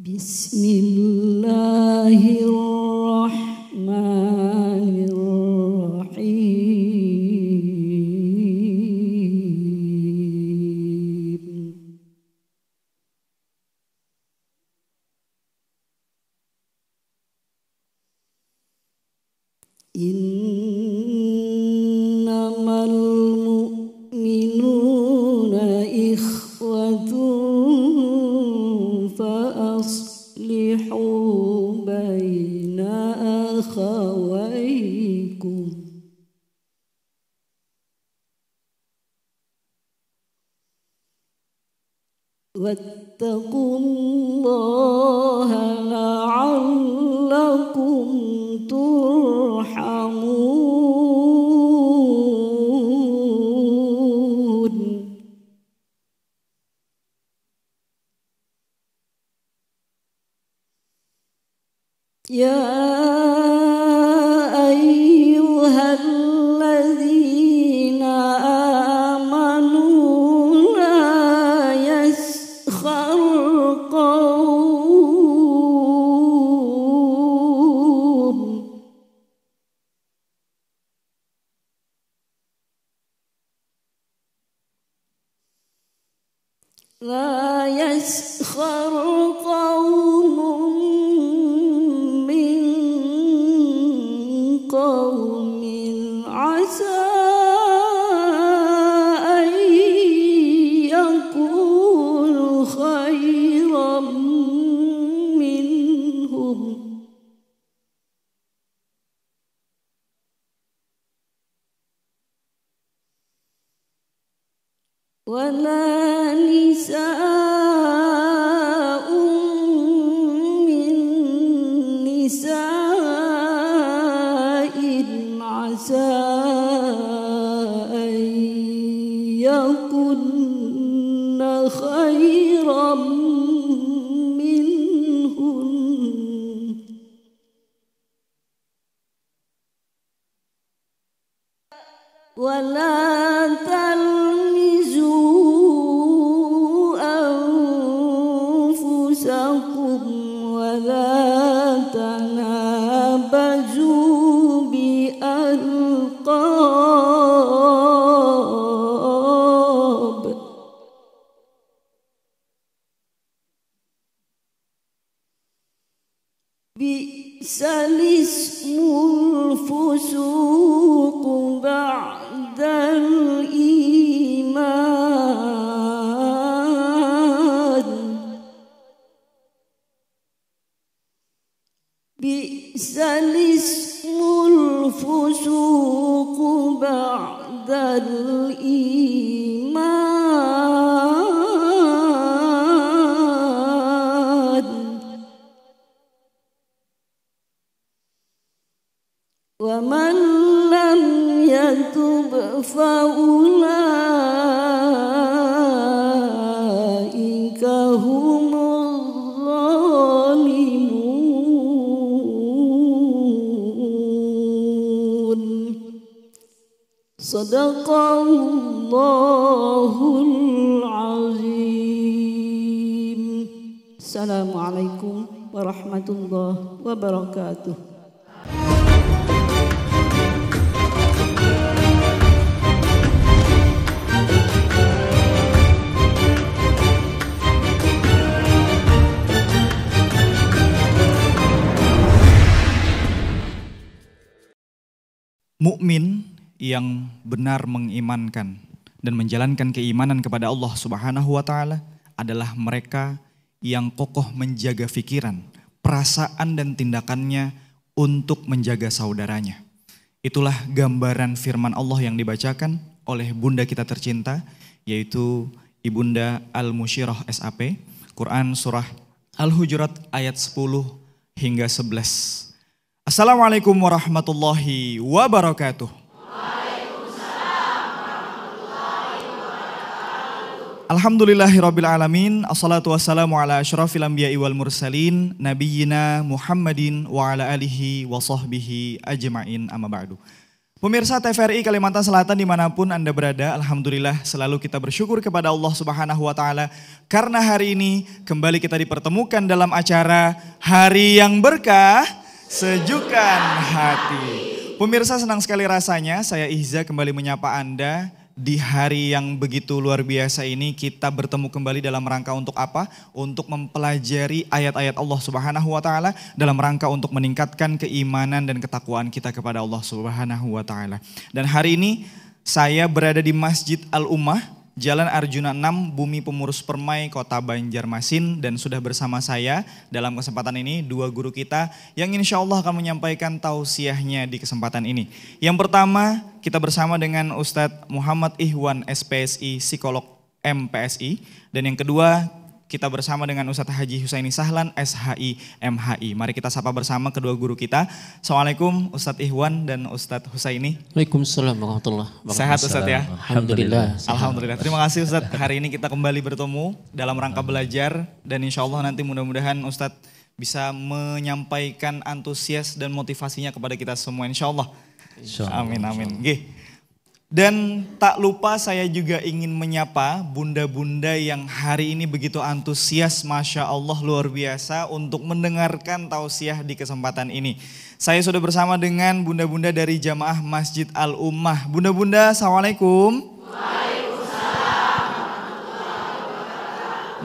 Bismillahirrahmanirrahim. Innamal mu'minuna ikhwatun fa aslihu baina akhawaykum. Wattaqullaha la'allakum turhamun. Ya ayyuhalladzina amanu la yaskhar qawm la yaskhar qawmun min qawmin asa an yakunu khairan minhum wala nisa'un min nisa'in asa an yakunna khairan minhun wala talmizu anfusakum wala tanabazu bi alqab bi'sal ismul fusuq ba'dal iman bi'sal ismul fusuq ba'dal iman wa man lam yatub fa ulaika humuz zalimun. Sadaqallahul azim. Assalamualaikum warahmatullahi wabarakatuh. Mukmin yang benar mengimankan dan menjalankan keimanan kepada Allah Subhanahu wa taala adalah mereka yang kokoh menjaga fikiran, perasaan dan tindakannya untuk menjaga saudaranya. Itulah gambaran firman Allah yang dibacakan oleh bunda kita tercinta, yaitu Ibunda Al-Musyirah SAP, Quran Surah Al-Hujurat ayat 10 hingga 11. Assalamualaikum warahmatullahi wabarakatuh. Waalaikumsalam warahmatullahi wabarakatuh. Alhamdulillahirabbil alamin. Assalatu wassalamu ala asyrafil anbiya'i wal mursalin nabiyyina Muhammadin wa ala alihi wa sahbihi ajma'in amma ba'du. Pemirsa TVRI Kalimantan Selatan dimanapun Anda berada, alhamdulillah selalu kita bersyukur kepada Allah Subhanahu wa Ta'ala karena hari ini kembali kita dipertemukan dalam acara Hari yang Berkah, Sejukan Hati. Pemirsa, senang sekali rasanya saya Ihza kembali menyapa Anda. Di hari yang begitu luar biasa ini kita bertemu kembali dalam rangka untuk apa? Untuk mempelajari ayat-ayat Allah Subhanahu wa Ta'ala dalam rangka untuk meningkatkan keimanan dan ketakwaan kita kepada Allah Subhanahu wa Ta'ala. Dan hari ini saya berada di Masjid Al-Ummah, Jalan Arjuna 6, Bumi Pemurus Permai, Kota Banjarmasin, dan sudah bersama saya dalam kesempatan ini dua guru kita yang insya Allah akan menyampaikan tausiahnya di kesempatan ini. Yang pertama kita bersama dengan Ustadz Muhammad Ihwan SPSI, Psikolog MPSI, dan yang kedua kita bersama dengan Ustadz Haji Husaini Sahlan SHI MHI. Mari kita sapa bersama kedua guru kita. Assalamualaikum Ustadz Ihwan dan Ustadz Husaini. Waalaikumsalam warahmatullahi wabarakatuh. Sehat Ustadz ya? Alhamdulillah. Alhamdulillah. Terima kasih Ustadz. Hari ini kita kembali bertemu dalam rangka belajar dan insya Allah nanti mudah-mudahan Ustadz bisa menyampaikan antusias dan motivasinya kepada kita semua insya Allah. Amin amin. Gih. Dan tak lupa saya juga ingin menyapa bunda-bunda yang hari ini begitu antusias, Masya Allah luar biasa untuk mendengarkan tausiah di kesempatan ini. Saya sudah bersama dengan bunda-bunda dari Jamaah Masjid Al-Ummah. Bunda-bunda, Assalamualaikum. Waalaikumsalam.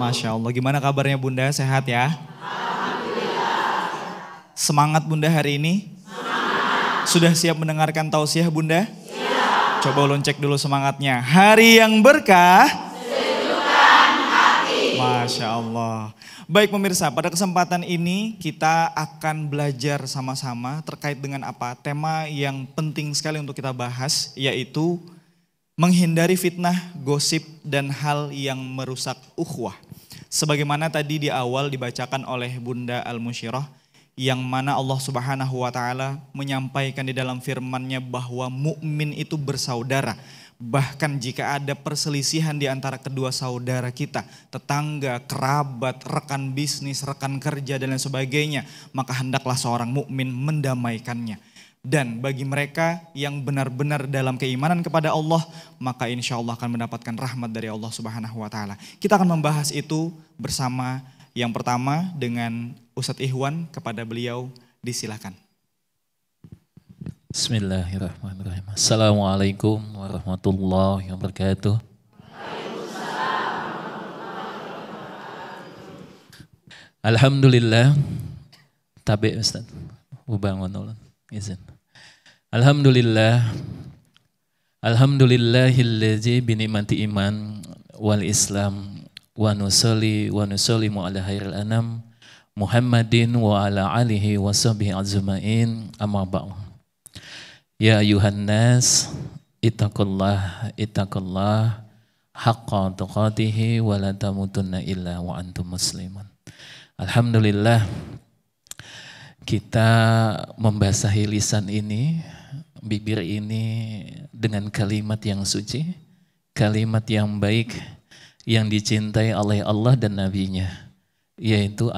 Masya Allah, gimana kabarnya bunda, sehat ya? Alhamdulillah. Semangat bunda hari ini? Semangat. Sudah siap mendengarkan tausiah bunda? Coba ulun cek dulu semangatnya. Hari yang berkah, Sejukan hati. Masya Allah. Baik pemirsa, pada kesempatan ini kita akan belajar sama-sama terkait dengan apa? Tema yang penting sekali untuk kita bahas, yaitu menghindari fitnah, gosip, dan hal yang merusak ukhuwah. Sebagaimana tadi di awal dibacakan oleh Bunda Al-Musyirah, yang mana Allah Subhanahu wa Ta'ala menyampaikan di dalam firman-Nya bahwa mukmin itu bersaudara. Bahkan jika ada perselisihan di antara kedua saudara kita, tetangga, kerabat, rekan bisnis, rekan kerja dan lain sebagainya, maka hendaklah seorang mukmin mendamaikannya. Dan bagi mereka yang benar-benar dalam keimanan kepada Allah, maka insya Allah akan mendapatkan rahmat dari Allah Subhanahu wa Ta'ala. Kita akan membahas itu bersama yang pertama dengan Ustadz Ihwan, kepada beliau disilakan. Bismillahirrahmanirrahim. Assalamualaikum warahmatullahi wabarakatuh. Alhamdulillah. Tabi Ustaz. Ubangun ulun. Izin. Alhamdulillah. Alhamdulillahillazi binikmati iman wal islam wa nusallimu ala khairil anam Muhammadin wa ala alihi wa sahbihi ajma'in, amma ba'd. Ya ayuhan nas, ittaqullah haqqa tuqatihi wa la tamutunna illa wa antum muslimun. Alhamdulillah kita membasahi lisan ini, bibir ini dengan kalimat yang suci, kalimat yang baik, yang dicintai oleh Allah dan Nabi-Nya, yaitu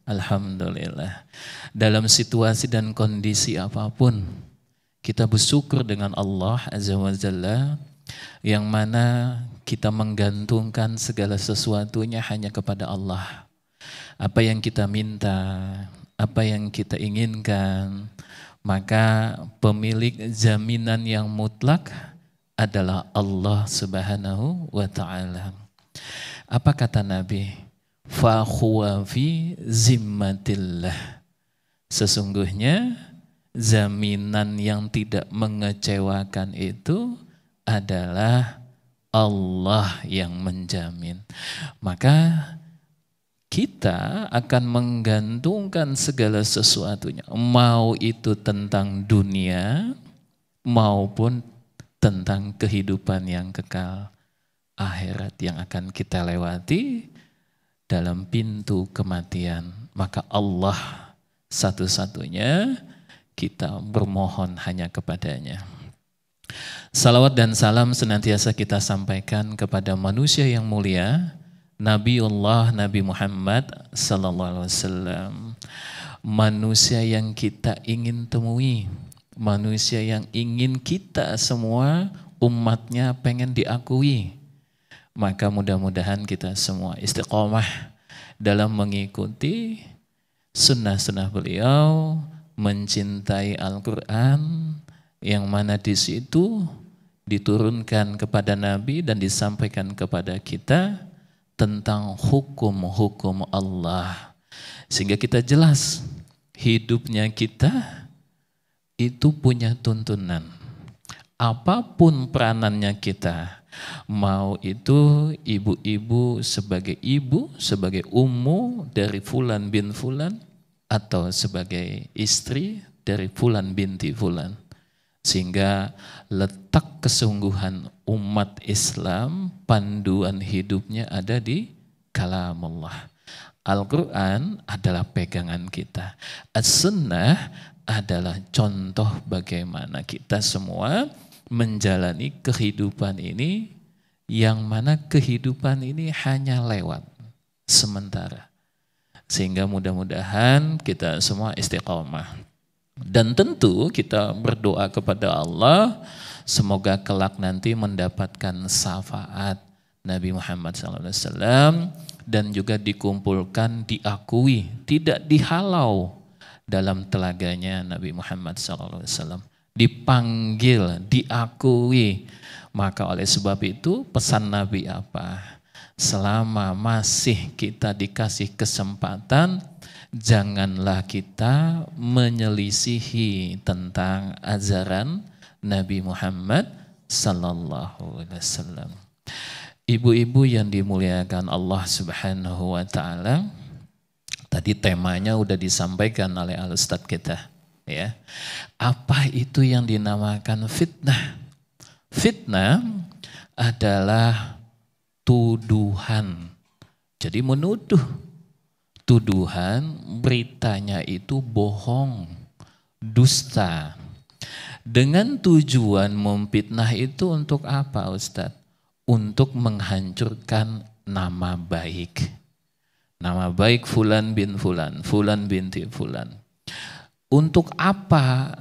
alhamdulillah. Dalam situasi dan kondisi apapun, kita bersyukur dengan Allah Azza wa Jalla, yang mana kita menggantungkan segala sesuatunya hanya kepada Allah. Apa yang kita minta, apa yang kita inginkan, maka pemilik jaminan yang mutlak adalah Allah Subhanahu wa Ta'ala. Apa kata Nabi? Fa huwa fi zimmatillah. Sesungguhnya jaminan yang tidak mengecewakan itu adalah Allah yang menjamin. Maka kita akan menggantungkan segala sesuatunya, mau itu tentang dunia maupun tentang kehidupan yang kekal, akhirat yang akan kita lewati dalam pintu kematian. Maka Allah satu-satunya kita bermohon hanya kepadanya. Salawat dan salam senantiasa kita sampaikan kepada manusia yang mulia, Nabiullah Nabi Muhammad sallallahu alaihi wasallam, manusia yang kita ingin temui manusia yang ingin kita semua umatnya pengen diakui. Maka mudah-mudahan kita semua istiqomah dalam mengikuti sunnah-sunnah beliau, mencintai Al-Quran, yang mana di situ diturunkan kepada Nabi dan disampaikan kepada kita tentang hukum-hukum Allah. Sehingga kita jelas hidupnya kita itu punya tuntunan. Apapun peranannya kita, mau itu ibu-ibu, sebagai ummu dari fulan bin fulan, atau sebagai istri dari fulan binti fulan. Sehingga letak kesungguhan umat Islam, panduan hidupnya ada di kalamullah. Al-Quran adalah pegangan kita. As-Sunnah adalah contoh bagaimana kita semua menjalani kehidupan ini, yang mana kehidupan ini hanya lewat sementara. Sehingga mudah-mudahan kita semua istiqomah. Dan tentu kita berdoa kepada Allah, semoga kelak nanti mendapatkan syafaat Nabi Muhammad SAW dan juga dikumpulkan, diakui, tidak dihalau dalam telaganya Nabi Muhammad SAW. Dipanggil, diakui. Maka oleh sebab itu pesan Nabi apa? Selama masih kita dikasih kesempatan, janganlah kita menyelisihi tentang ajaran Nabi Muhammad sallallahu alaihi wasallam. Ibu-ibu yang dimuliakan Allah Subhanahu wa taala, tadi temanya udah disampaikan oleh al-ustaz kita, ya. Apa itu yang dinamakan fitnah? Fitnah adalah tuduhan. Jadi menuduh. Tuduhan, beritanya itu bohong, dusta. Dengan tujuan memfitnah itu untuk apa, Ustadz? Untuk menghancurkan nama baik. Nama baik fulan bin fulan, fulan binti fulan. Untuk apa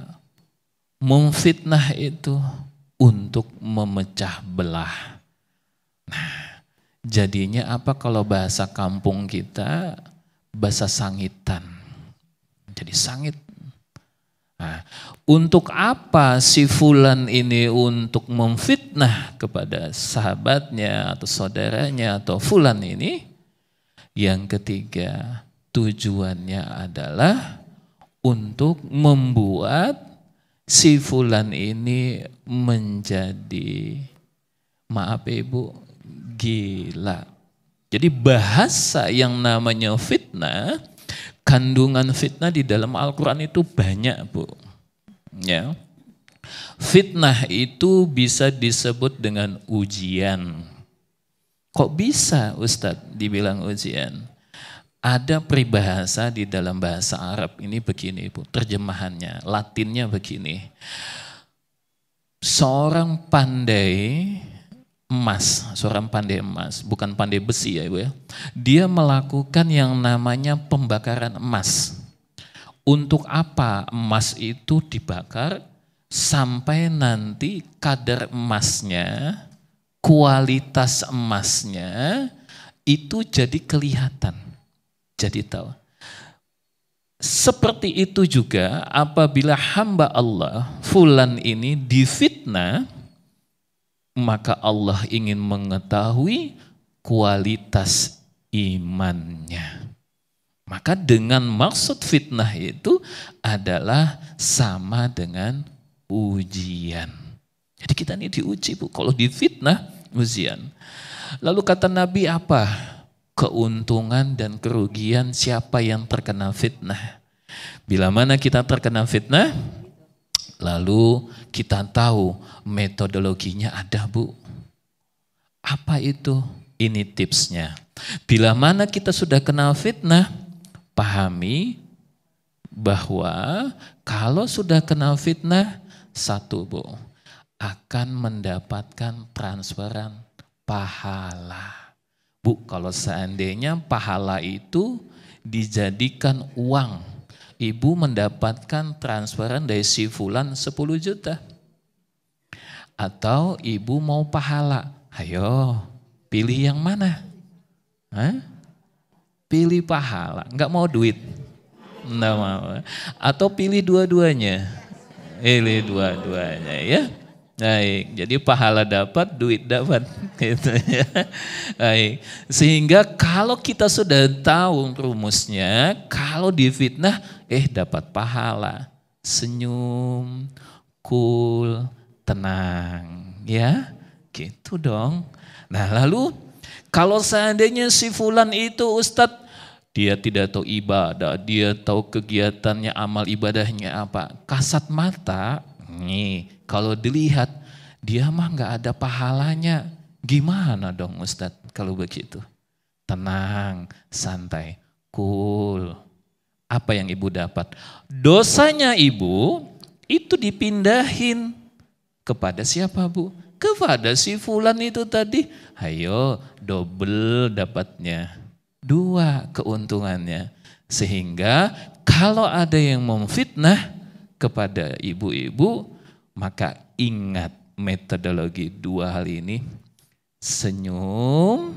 memfitnah itu? Untuk memecah belah. Nah, jadinya apa kalau bahasa kampung kita? Bahasa sangitan. Jadi sangit. Nah, untuk apa si fulan ini untuk memfitnah kepada sahabatnya atau saudaranya atau fulan ini? Yang ketiga, tujuannya adalah untuk membuat si fulan ini menjadi, maaf ibu, gila. Jadi bahasa yang namanya fitnah, kandungan fitnah di dalam Al-Quran itu banyak, Bu. Ya. Fitnah itu bisa disebut dengan ujian. Kok bisa, Ustadz, dibilang ujian? Ada peribahasa di dalam bahasa Arab ini begini, Bu, terjemahannya, Latinnya begini. Seorang pandai emas, bukan pandai besi ya Ibu ya. Dia melakukan yang namanya pembakaran emas. Untuk apa emas itu dibakar? Sampai nanti kadar emasnya, kualitas emasnya itu jadi kelihatan. Jadi tahu. Seperti itu juga apabila hamba Allah, fulan ini difitnah, maka Allah ingin mengetahui kualitas imannya. Maka dengan maksud fitnah itu adalah sama dengan ujian. Jadi kita ini diuji, Bu. Kalau difitnah, ujian. Lalu kata Nabi apa? Keuntungan dan kerugian siapa yang terkena fitnah. Bila mana kita terkena fitnah, lalu kita tahu metodologinya ada, Bu. Apa itu? Ini tipsnya. Bila mana kita sudah kena fitnah, pahami bahwa kalau sudah kena fitnah, satu, Bu, akan mendapatkan transferan pahala. Bu, kalau seandainya pahala itu dijadikan uang, Ibu mendapatkan transferan dari si fulan 10 juta. Atau ibu mau pahala. Ayo, pilih yang mana? Hah? Pilih pahala, enggak mau duit. Enggak mau. Atau pilih dua-duanya. Pilih dua-duanya ya. Baik, jadi pahala dapat, duit dapat, gitu ya. Baik, sehingga kalau kita sudah tahu rumusnya, kalau difitnah, dapat pahala, senyum, cool, tenang, ya, gitu dong. Nah lalu kalau seandainya si fulan itu Ustadz, dia tidak tahu ibadah, dia tahu kegiatannya, amal ibadahnya apa, kasat mata, nih. Kalau dilihat, dia mah nggak ada pahalanya. Gimana dong Ustadz kalau begitu? Tenang, santai, cool. Apa yang ibu dapat? Dosanya ibu itu dipindahin kepada siapa bu? Kepada si fulan itu tadi. Ayo double dapatnya. 2 keuntungannya. Sehingga kalau ada yang memfitnah kepada ibu-ibu, maka ingat metodologi 2 hal ini. Senyum,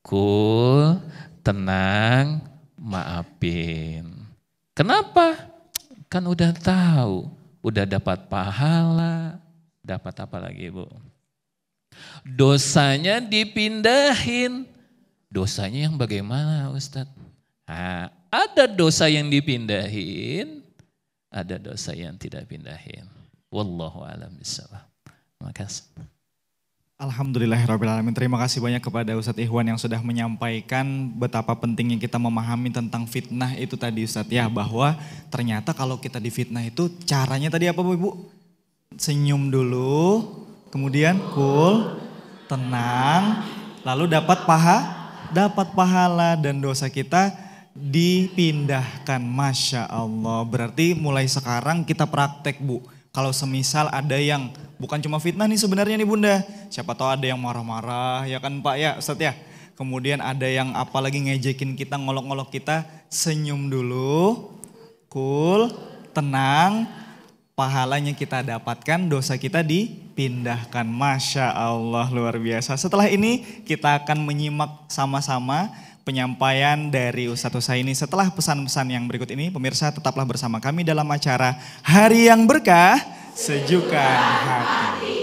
cool, tenang, maafin. Kenapa? Kan udah tahu, udah dapat pahala, dapat apa lagi bu? Dosanya dipindahin. Dosanya yang bagaimana Ustadz? Nah, ada dosa yang dipindahin, ada dosa yang tidak pindahin. Wallahu a'lam bishawab. Terima kasih. Alhamdulillahirrahmanirrahim. Terima kasih banyak kepada Ustadz Ikhwan yang sudah menyampaikan betapa pentingnya kita memahami tentang fitnah itu tadi Ustadz ya. Bahwa ternyata kalau kita difitnah itu caranya tadi apa Bu Ibu? Senyum dulu, kemudian cool, tenang, lalu dapat pahala dan dosa kita dipindahkan. Masya Allah. Berarti mulai sekarang kita praktek Bu. Kalau semisal ada yang bukan cuma fitnah nih sebenarnya nih Bunda. Siapa tahu ada yang marah-marah ya kan Pak ya Ustadz ya. Kemudian ada yang apalagi ngejekin kita, ngolok-ngolok kita. Senyum dulu, cool, tenang. Pahalanya kita dapatkan, dosa kita dipindahkan. Masya Allah luar biasa. Setelah ini kita akan menyimak sama-sama penyampaian dari Ustadz Husaini setelah pesan-pesan yang berikut ini. Pemirsa tetaplah bersama kami dalam acara Hari yang Berkah, Sejukan Hati.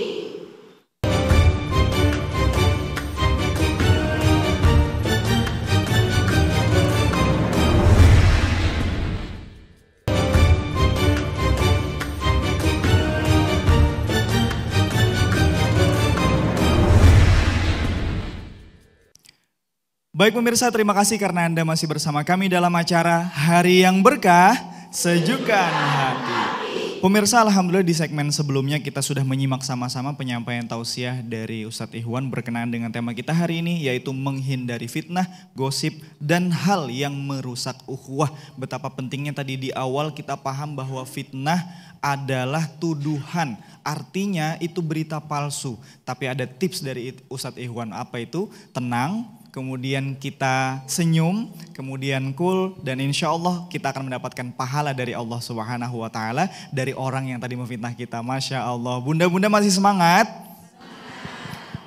Baik pemirsa, terima kasih karena Anda masih bersama kami dalam acara Hari yang Berkah, Sejukan Hati. Pemirsa, alhamdulillah di segmen sebelumnya kita sudah menyimak sama-sama penyampaian tausiah dari Ustadz Ikhwan berkenaan dengan tema kita hari ini, yaitu menghindari fitnah, gosip, dan hal yang merusak ukhuwah. Betapa pentingnya tadi di awal kita paham bahwa fitnah adalah tuduhan, artinya itu berita palsu. Tapi ada tips dari Ustadz Ikhwan, apa itu? Tenang, kemudian kita senyum, kemudian cool, dan insya Allah kita akan mendapatkan pahala dari Allah Subhanahu wa Ta'ala dari orang yang tadi memfitnah kita. Masya Allah. Bunda-bunda masih semangat?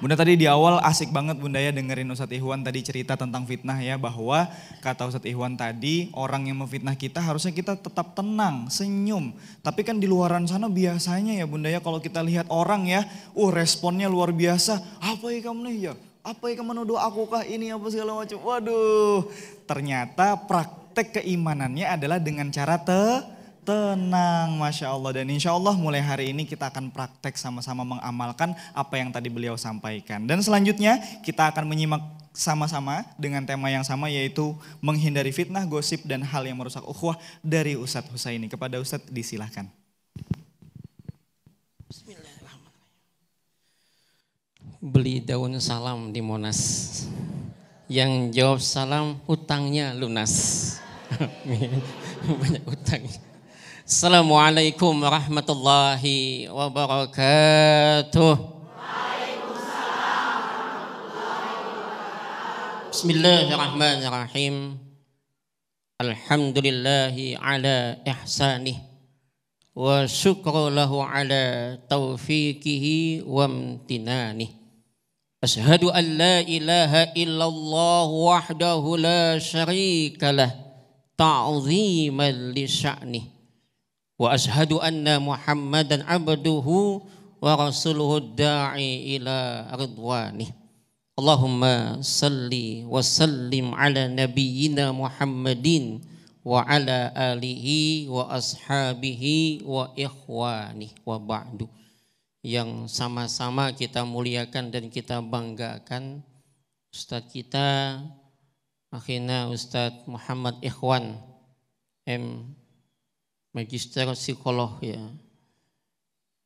Bunda tadi di awal asik banget Bunda ya dengerin Ustadz Ikhwan tadi cerita tentang fitnah ya, bahwa kata Ustadz Ikhwan tadi orang yang memfitnah kita harusnya kita tetap tenang, senyum. Tapi kan di luaran sana biasanya ya Bunda ya kalau kita lihat orang ya, responnya luar biasa. Apa ya kamu nih ya? Apa yang menuduh aku kah ini apa segala macam. Waduh, ternyata praktek keimanannya adalah dengan cara tenang. Masya Allah. Dan insya Allah mulai hari ini kita akan praktek sama-sama mengamalkan apa yang tadi beliau sampaikan. Dan selanjutnya kita akan menyimak sama-sama dengan tema yang sama, yaitu menghindari fitnah, gosip, dan hal yang merusak ukhuwah dari Ustadz Husaini. Kepada Ustadz disilahkan. Beli daun salam di Monas. Yang jawab salam hutangnya lunas. Banyak hutangnya. Assalamualaikum warahmatullahi wabarakatuh. Bismillahirrahmanirrahim. Alhamdulillahi ala ihsanih wa syukru lahu ala taufiqihi wa amtinanih. Ashhadu an la ilaha illallah wahdahu la syarika lah ta'ziman li sya'nih. Wa ashhadu anna Muhammadan abduhu wa rasuluhu da'i ila ridwanih. Allahumma salli wa sallim ala nabiyyina Muhammadin wa ala alihi wa ashabihi wa ikhwani wa ba'du. Yang sama-sama kita muliakan dan kita banggakan Ustadz kita akhirnya Ustadz Muhammad Ikhwan M. Magister Psikolog ya.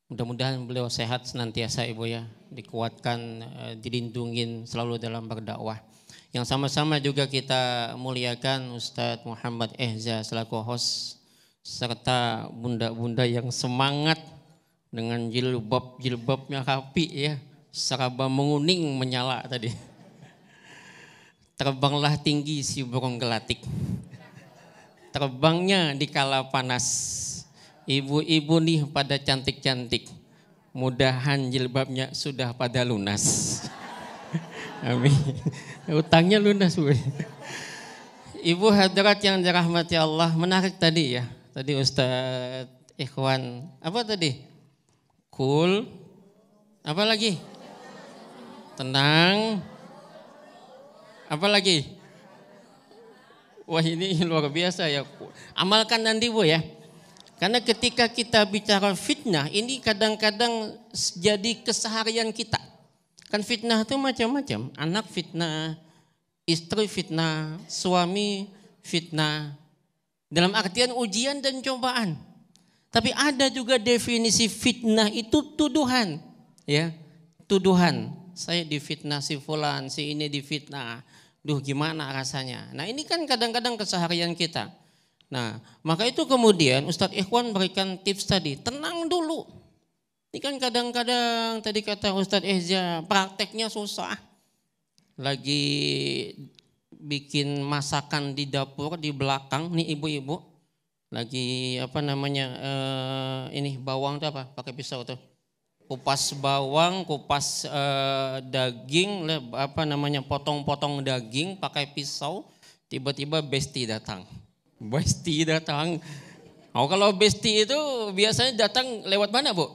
Mudah-mudahan beliau sehat senantiasa Ibu ya, dikuatkan, dilindungin selalu dalam berdakwah. Yang sama-sama juga kita muliakan Ustadz Muhammad Ehza selaku host serta bunda-bunda yang semangat dengan jilbabnya rapi ya, seraba menguning menyala tadi. Terbanglah tinggi si burung gelatik, terbangnya di kala panas. Ibu-ibu nih pada cantik-cantik, mudahan jilbabnya sudah pada lunas. Amin. Utangnya lunas Bu. Ibu hadirat yang dirahmati Allah, menarik tadi ya. Tadi Ustadz Ikhwan, apa tadi? Cool, apa lagi? Tenang, apa lagi? Wah ini luar biasa ya. Amalkan nanti Bu ya. Karena ketika kita bicara fitnah, ini kadang-kadang jadi keseharian kita. Kan fitnah itu macam-macam. Anak fitnah, istri fitnah, suami fitnah. Dalam artian ujian dan cobaan. Tapi ada juga definisi fitnah itu tuduhan. Ya, tuduhan. Saya difitnah si fulan, si ini difitnah. Duh gimana rasanya. Nah ini kan kadang-kadang keseharian kita. Nah maka itu kemudian Ustadz Ikhwan berikan tips tadi. Tenang dulu. Ini kan kadang-kadang tadi kata Ustadz Ehza prakteknya susah. Lagi bikin masakan di dapur di belakang nih ibu-ibu. Lagi apa namanya ini bawang tuh apa pakai pisau tuh. Kupas bawang, kupas daging, apa namanya potong-potong daging pakai pisau, tiba-tiba Besti datang. Besti datang. Oh kalau Besti itu biasanya datang lewat mana Bu?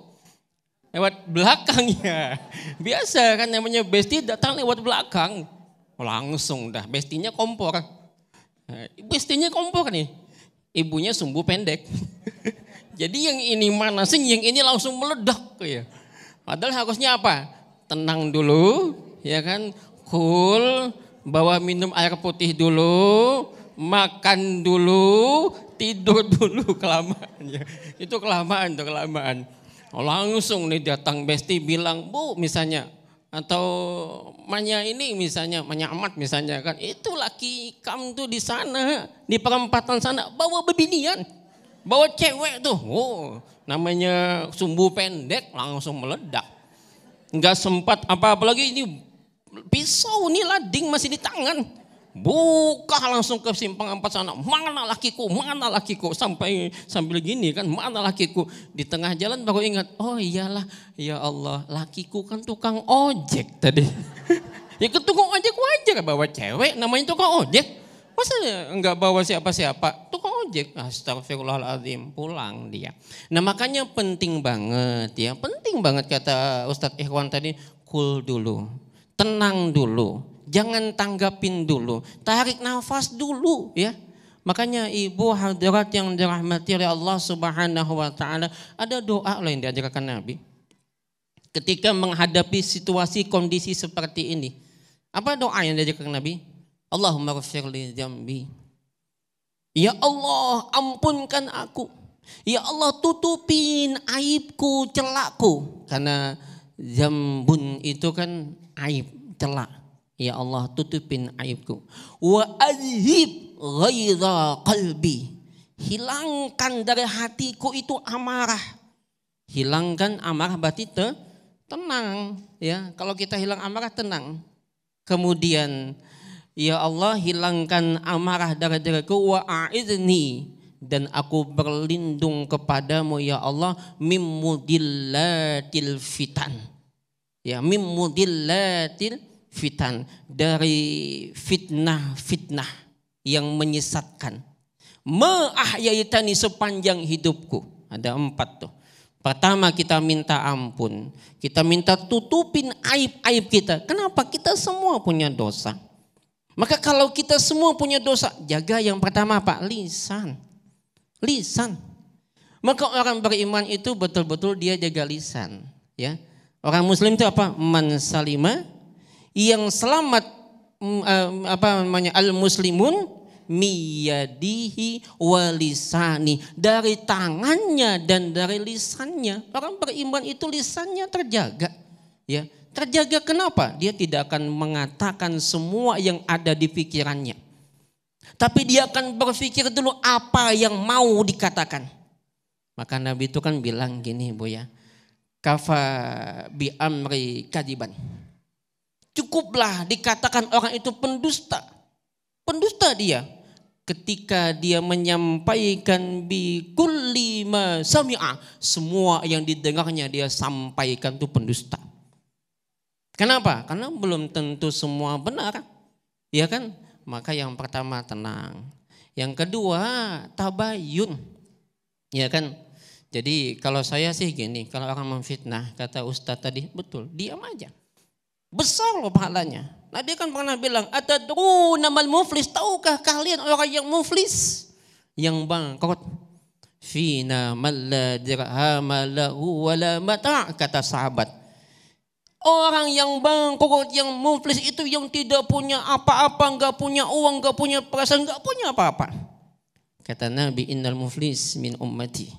Lewat belakang ya. Biasa kan namanya Besti datang lewat belakang. Langsung dah Bestinya kompor. Bestinya kompor nih. Ibunya sumbu pendek. Jadi yang ini manasin, yang ini langsung meledak ya. Padahal harusnya apa? Tenang dulu, ya kan? Cool, bawa minum air putih dulu, makan dulu, tidur dulu kelamaan ya. Itu kelamaan tuh kelamaan. Langsung nih datang Besti bilang, "Bu," misalnya, atau Manya ini misalnya, Manya Amat misalnya kan, "Itu laki kamu tuh di sana, di perempatan sana bawa bebinian." Bawa cewek tuh, oh, namanya sumbu pendek langsung meledak. Enggak sempat apa-apa lagi, ini pisau nih lading masih di tangan. Buka langsung ke simpang 4 sana, mana lakiku, sambil gini kan, mana lakiku. Di tengah jalan baru ingat, oh iyalah, ya Allah lakiku kan tukang ojek tadi. Ya ke tukang ojek wajar bawa cewek namanya tukang ojek. Masa enggak bawa siapa-siapa? Tukang ojek. Astagfirullahaladzim, pulang dia. Nah makanya penting banget ya. Penting banget kata Ustadz Ikhwan tadi. Cool dulu. Tenang dulu. Jangan tanggapin dulu. Tarik nafas dulu ya. Makanya ibu hadirat yang dirahmati oleh Allah Subhanahu wa ta'ala. Ada doa lain yang diajarkan Nabi. Ketika menghadapi situasi kondisi seperti ini. Apa doa yang diajarkan Nabi? Allahumma ghfirli dzambi. Ya Allah ampunkan aku. Ya Allah tutupin aibku, celakku. Karena zambun itu kan aib, celak. Ya Allah tutupin aibku. Wa azhib ghaidha qalbi. Hilangkan dari hatiku itu amarah. Hilangkan amarah berarti tenang. Ya, kalau kita hilang amarah tenang. Kemudian Ya Allah, hilangkan amarah dari diriku, wa a'idzni, dan aku berlindung kepadamu ya Allah, mim mudillatil fitan. Ya, mim mudillatil fitan, dari fitnah-fitnah yang menyesatkan. Ma'ahyaitani, sepanjang hidupku. Ada 4 tuh. Pertama, kita minta ampun. Kita minta tutupin aib-aib kita. Kenapa? Kita semua punya dosa. Maka kalau kita semua punya dosa, jaga yang pertama apa? Lisan. Lisan. Maka orang beriman itu betul-betul dia jaga lisan. Ya. Orang muslim itu apa? Man salima, yang selamat al-muslimun miyadihi walisani, dari tangannya dan dari lisannya. Orang beriman itu lisannya terjaga. Ya, terjaga kenapa? Dia tidak akan mengatakan semua yang ada di pikirannya. Tapi dia akan berpikir dulu apa yang mau dikatakan. Maka Nabi itu kan bilang gini Bu ya, kafa bi amri kadiban. Cukuplah dikatakan orang itu pendusta. Pendusta dia ketika dia menyampaikan bi kulli ma sami'a, semua yang didengarnya dia sampaikan itu pendusta. Kenapa? Karena belum tentu semua benar. Ya kan? Maka yang pertama tenang. Yang kedua tabayun. Ya kan? Jadi kalau saya sih gini, kalau orang memfitnah, kata Ustadz tadi, betul, diam aja. Besar loh pahalanya. Nah dia kan pernah bilang, atadruna mal muflis, tahukah kalian orang yang muflis? Yang bangkrut. Fina man la dirhama lahu wala mata', kata sahabat. Orang yang bangkrut, yang muflis itu yang tidak punya apa-apa, enggak punya uang, enggak punya perasaan, enggak punya apa-apa. Kata Nabi, innal muflis min ummati.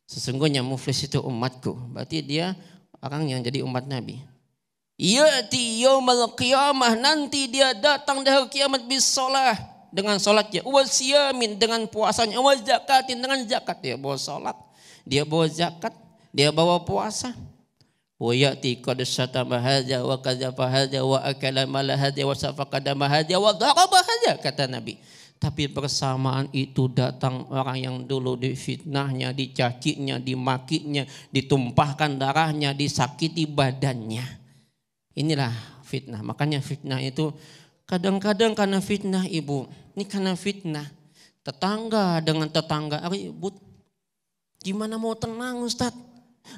Sesungguhnya muflis itu umatku. Berarti dia orang yang jadi umat Nabi. Ya'ti yaumal qiyamah, nanti dia datang di hari kiamat bisolah, dengan solatnya, wa siyamin, dengan puasanya, wa zakatin, dengan zakat. Dia bawa solat, dia bawa zakat, dia bawa puasa. Wa ya'ti qad syatama hadza wa kadzafa hadza wa akala mal hadza wa safaqa dama hadza wa daraba hadza, kata Nabi. Tapi bersamaan itu datang orang yang dulu difitnahnya, dicacinya, dimakinya, ditumpahkan darahnya, disakiti badannya. Inilah fitnah. Makanya fitnah itu kadang-kadang karena fitnah ibu. Ini karena fitnah. Tetangga dengan tetangga ribut. Gimana mau tenang Ustadz?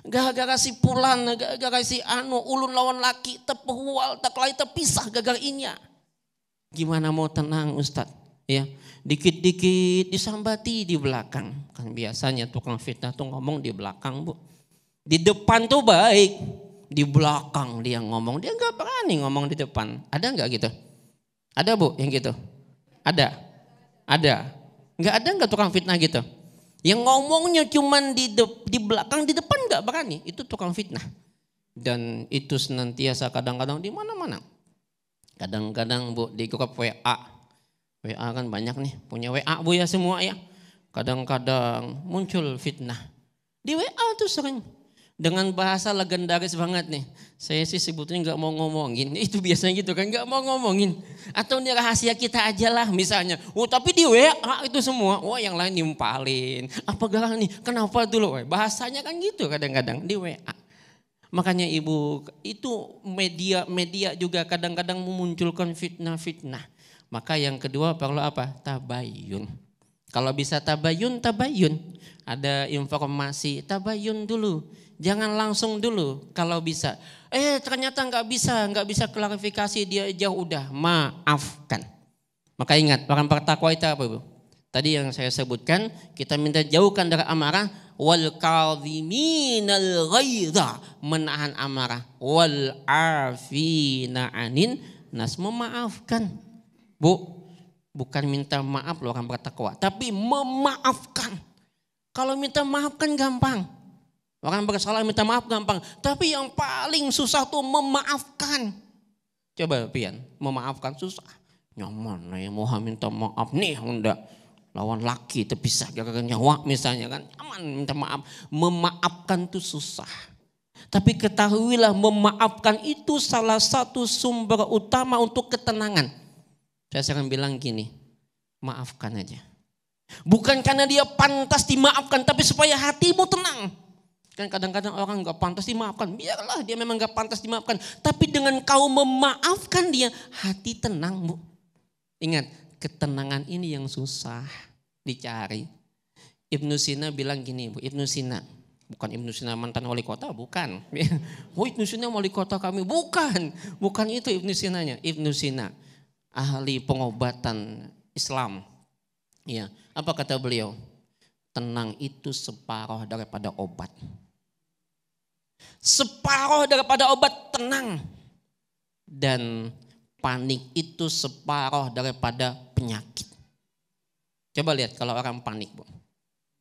Gara-gara si pulan, gara-gara si ulun lawan laki, tepehual, tak lain terpisah gara-gara inya. Gimana mau tenang Ustadz? Ya, dikit-dikit disambati di belakang. Kan biasanya tukang fitnah tuh ngomong di belakang Bu. Di depan tuh baik. Di belakang dia ngomong, dia nggak berani ngomong di depan. Ada nggak gitu? Ada Bu yang gitu? Ada? Ada? Nggak tukang fitnah gitu? Yang ngomongnya cuman di belakang, di depan nggak berani. Itu tukang fitnah. Dan itu senantiasa kadang-kadang di mana-mana. Kadang-kadang Bu di grup WA. WA kan banyak nih, punya WA Bu ya semua ya. Kadang-kadang muncul fitnah. Di WA tuh sering. Dengan bahasa legendaris banget nih. Saya sih sebetulnya nggak mau ngomongin. Itu biasanya gitu kan, nggak mau ngomongin. Atau ini rahasia kita aja lah misalnya. Oh tapi di WA itu semua. Wah yang lain nimpalin. Apa garang nih? Kenapa dulu? Bahasanya kan gitu kadang-kadang di WA. Makanya ibu, itu media juga kadang-kadang memunculkan fitnah-fitnah. Maka yang kedua perlu apa? Tabayun. Kalau bisa tabayun. Ada informasi, tabayun dulu. Jangan langsung dulu kalau bisa. Ternyata nggak bisa klarifikasi, dia jauh, udah maafkan. Maka ingat, orang bertakwa itu apa Bu? Tadi yang saya sebutkan, kita minta jauhkan dari amarah, wal kadhiminal ghaidha, menahan amarah, wal afina anin nas, memaafkan. Bu, bukan minta maaf loh orang bertakwa, tapi memaafkan. Kalau minta maaf kan gampang. Orang bersalah minta maaf gampang. Tapi yang paling susah tuh memaafkan. Coba Pian, memaafkan susah. Nyaman ya mau minta maaf nih enggak. Lawan laki terpisah gara-gara nyawa misalnya kan. Aman minta maaf. Memaafkan tuh susah. Tapi ketahuilah memaafkan itu salah satu sumber utama untuk ketenangan. Saya sering bilang gini, maafkan aja. Bukan karena dia pantas dimaafkan, tapi supaya hatimu tenang. Kan kadang-kadang orang gak pantas dimaafkan, biarlah dia memang gak pantas dimaafkan. Tapi dengan kau memaafkan dia, hati tenang, Bu. Ingat, ketenangan ini yang susah dicari. Ibnu Sina bilang gini, Bu, Ibnu Sina. Bukan Ibnu Sina mantan wali kota, bukan. Oh, Ibnu Sina wali kota kami, bukan. Bukan itu Ibnu Sinanya. Ibnu Sina, ahli pengobatan Islam. Ya, apa kata beliau? Tenang itu separuh daripada obat. Separuh daripada obat, tenang. Dan panik itu separuh daripada penyakit. Coba lihat kalau orang panik, Bu.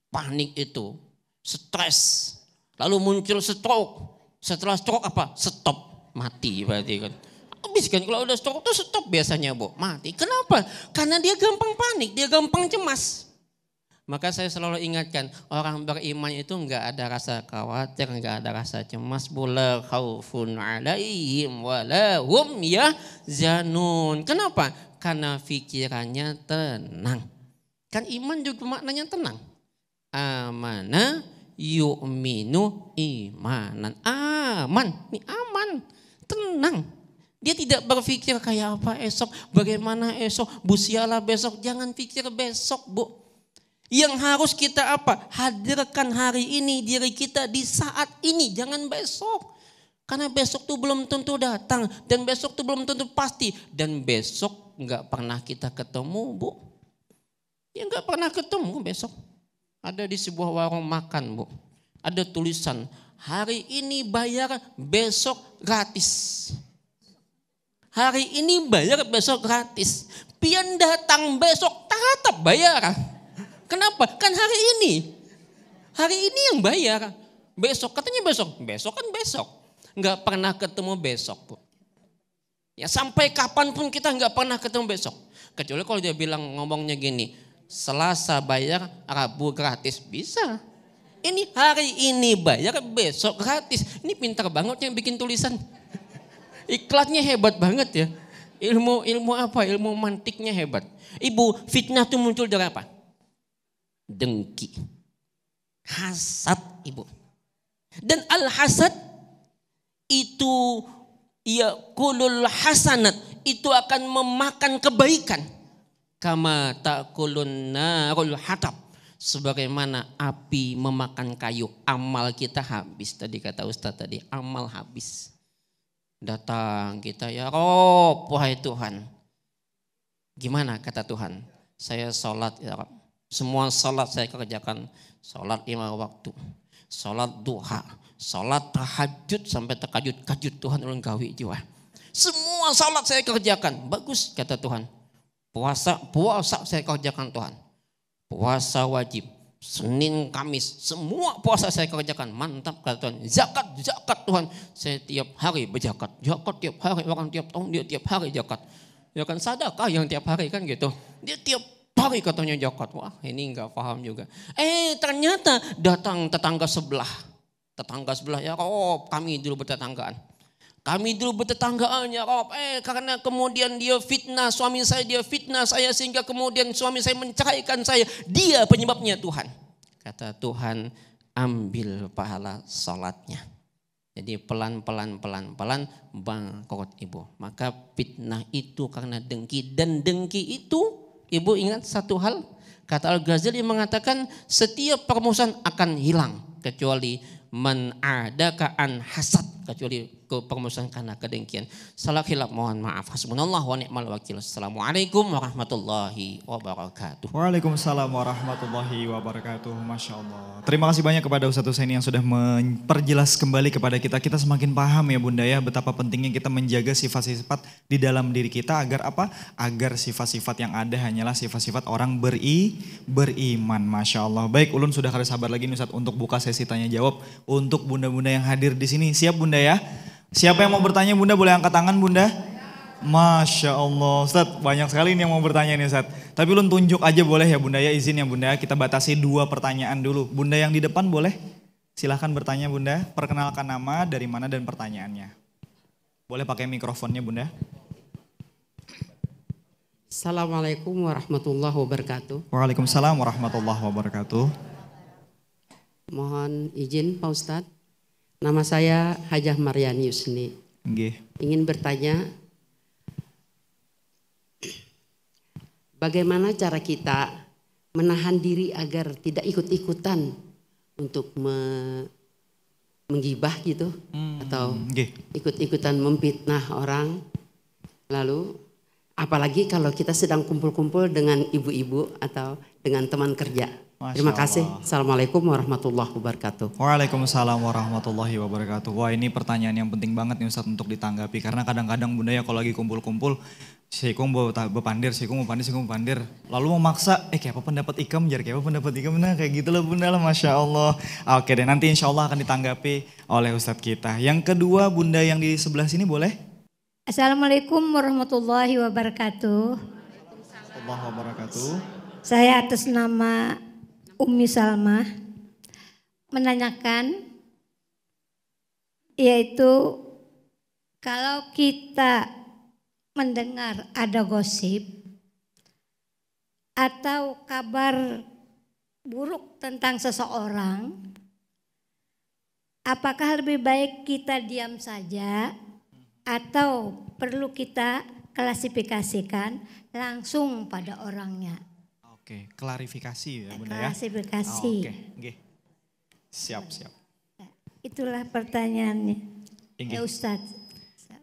Panik itu stres, lalu muncul stroke. Setelah stroke apa? Stop, mati berarti kan. Habis kan kalau udah stroke itu stop biasanya, Bu, mati. Kenapa? Karena dia gampang panik, dia gampang cemas. Maka saya selalu ingatkan, orang beriman itu enggak ada rasa khawatir, enggak ada rasa cemas. La khaufun alaihim wala hum yahzanun. Kenapa? Karena pikirannya tenang. Kan iman juga maknanya tenang. Amana yu'minu imanan. Aman, ini aman, tenang. Dia tidak berpikir kayak apa esok, bagaimana esok, busialah besok. Jangan pikir besok, Bu. Yang harus kita apa? Hadirkan hari ini diri kita di saat ini, jangan besok. Karena besok tuh belum tentu datang dan besok tuh belum tentu pasti. Dan besok nggak pernah kita ketemu, Bu. Ya nggak pernah ketemu besok. Ada di sebuah warung makan, Bu. Ada tulisan, hari ini bayar, besok gratis. Hari ini bayar, besok gratis. Pian datang besok tetap bayar. Kenapa? Kan hari ini. Hari ini yang bayar. Besok, katanya besok. Besok kan besok. Nggak pernah ketemu besok, Bu. Ya sampai kapanpun kita nggak pernah ketemu besok. Kecuali kalau dia bilang ngomongnya gini, Selasa bayar, Rabu gratis, bisa. Ini hari ini bayar, besok gratis. Ini pintar banget yang bikin tulisan. Iklannya hebat banget ya. Ilmu apa? Ilmu mantiknya hebat. Ibu, fitnah itu muncul dari apa? Dengki. Hasad, Ibu. Dan al-hasad itu yakulul hasanat, itu akan memakan kebaikan. Kama ta'kulun narul hatab, sebagaimana api memakan kayu. Amal kita habis, tadi kata Ustaz tadi, amal habis. Datang kita, ya Rob, wahai Tuhan. Gimana kata Tuhan? Saya sholat ya Rob. Semua sholat saya kerjakan. Sholat 5 waktu, sholat duha, sholat tahajud sampai terkajut-kajut, Tuhan ulun gawi jiwa. Semua sholat saya kerjakan, bagus kata Tuhan. Puasa saya kerjakan Tuhan. Puasa wajib, Senin, Kamis, semua puasa saya kerjakan. Mantap kata Tuhan. Zakat Tuhan. Saya tiap hari berzakat. Zakat tiap hari, orang tiap tahun dia tiap hari zakat. Ya kan sedekah yang tiap hari kan gitu. Dia tiap hari katanya zakat. Wah ini enggak paham juga. Ternyata datang tetangga sebelah. Tetangga sebelah, ya Rob, kami dulu bertetanggaan. Kami dulu bertetanggaan ya Rob, karena kemudian dia fitnah suami saya, dia fitnah saya sehingga kemudian suami saya menceraikan saya. Dia penyebabnya Tuhan. Kata Tuhan, ambil pahala salatnya. Jadi pelan-pelan bangkrut, Ibu. Maka fitnah itu karena dengki, dan dengki itu, Ibu ingat satu hal, kata Al-Ghazali mengatakan setiap permusuhan akan hilang kecuali man adaka an hasad, kecuali ke permusuhan karena kedengkian. Salah khilaf mohon maaf. Hasbunallah wa ni'mal wakil. Assalamualaikum warahmatullahi wabarakatuh. Waalaikumsalam warahmatullahi wabarakatuh. Masya Allah. Terima kasih banyak kepada Ustadz Husaini yang sudah memperjelas kembali kepada kita. Kita semakin paham ya Bunda ya betapa pentingnya kita menjaga sifat-sifat di dalam diri kita agar apa? Agar sifat-sifat yang ada hanyalah sifat-sifat orang beriman. Masya Allah. Baik, ulun sudah kada sabar lagi nih Ustadz untuk buka sesi tanya jawab untuk bunda-bunda yang hadir di sini. Siap Bunda ya? Siapa yang mau bertanya Bunda boleh angkat tangan Bunda? Masya Allah Ustadz, banyak sekali nih yang mau bertanya nih Ustadz. Tapi ulun tunjuk aja boleh ya Bunda ya, izin ya Bunda. Kita batasi 2 pertanyaan dulu. Bunda yang di depan boleh? Silahkan bertanya Bunda, perkenalkan nama, dari mana dan pertanyaannya. Boleh pakai mikrofonnya Bunda. Assalamualaikum warahmatullahi wabarakatuh. Waalaikumsalam warahmatullahi wabarakatuh. Mohon izin Pak Ustadz. Nama saya Hajah Maryani Yusni. Nggih. Ingin bertanya, bagaimana cara kita menahan diri agar tidak ikut-ikutan untuk menggibah gitu, atau Nggih. ikut-ikutan memfitnah orang. Lalu apalagi kalau kita sedang kumpul-kumpul dengan ibu-ibu atau dengan teman kerja. Masya Terima kasih. Allah. Assalamualaikum warahmatullahi wabarakatuh. Waalaikumsalam warahmatullahi wabarakatuh. Wah, ini pertanyaan yang penting banget nih Ustadz untuk ditanggapi. Karena kadang-kadang Bunda ya kalau lagi kumpul-kumpul, Syekhung bepandir, Syekhung bepandir. Lalu memaksa, kayak apa pendapat Ikam, kayak apa pendapat Ikam. Nah kayak gitu lah Bunda lah, Masya Allah. Oke deh, nanti insya Allah akan ditanggapi oleh Ustadz kita. Yang kedua Bunda yang di sebelah sini boleh? Assalamualaikum warahmatullahi wabarakatuh. Allah wabarakatuh. Saya atas nama Ummi Salma menanyakan, yaitu kalau kita mendengar ada gosip atau kabar buruk tentang seseorang, apakah lebih baik kita diam saja atau perlu kita klasifikasikan langsung pada orangnya? Oke, klarifikasi ya Bunda ya. Klasifikasi. Oke, nggih. Siap. Itulah pertanyaannya. Inggih. Ya Ustadz.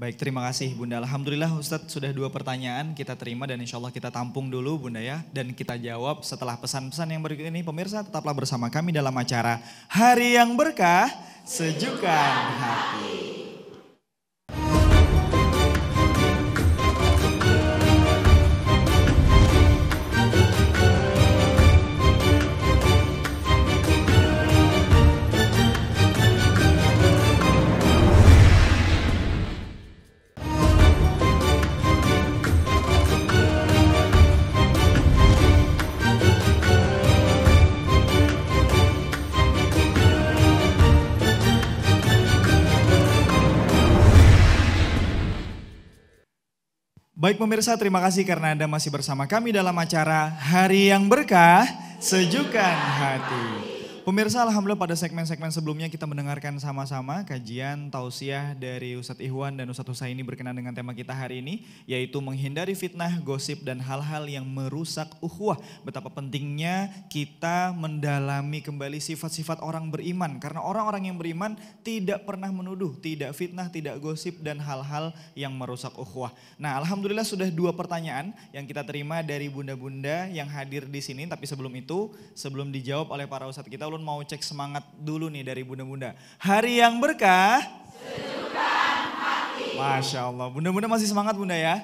Baik, terima kasih Bunda. Alhamdulillah Ustadz sudah 2 pertanyaan kita terima dan insya Allah kita tampung dulu Bunda ya. Dan kita jawab setelah pesan-pesan yang berikut ini. Pemirsa tetaplah bersama kami dalam acara Hari yang Berkah, Sejukan Hati. Baik pemirsa, terima kasih karena Anda masih bersama kami dalam acara Hari yang Berkah, Sejukan Hati. Pemirsa, alhamdulillah pada segmen-segmen sebelumnya kita mendengarkan sama-sama kajian tausiah dari Ustadz Ihwan dan Ustadz Husaini berkenaan dengan tema kita hari ini, yaitu menghindari fitnah, gosip, dan hal-hal yang merusak ukhuwah. Betapa pentingnya kita mendalami kembali sifat-sifat orang beriman, karena orang-orang yang beriman tidak pernah menuduh, tidak fitnah, tidak gosip, dan hal-hal yang merusak ukhuwah. Nah, alhamdulillah sudah 2 pertanyaan yang kita terima dari bunda-bunda yang hadir di sini, tapi sebelum itu, sebelum dijawab oleh para ustadz kita, ulun mau cek semangat dulu nih dari bunda-bunda. Hari yang berkah, sejukan hati. Masya Allah, bunda-bunda masih semangat Bunda ya?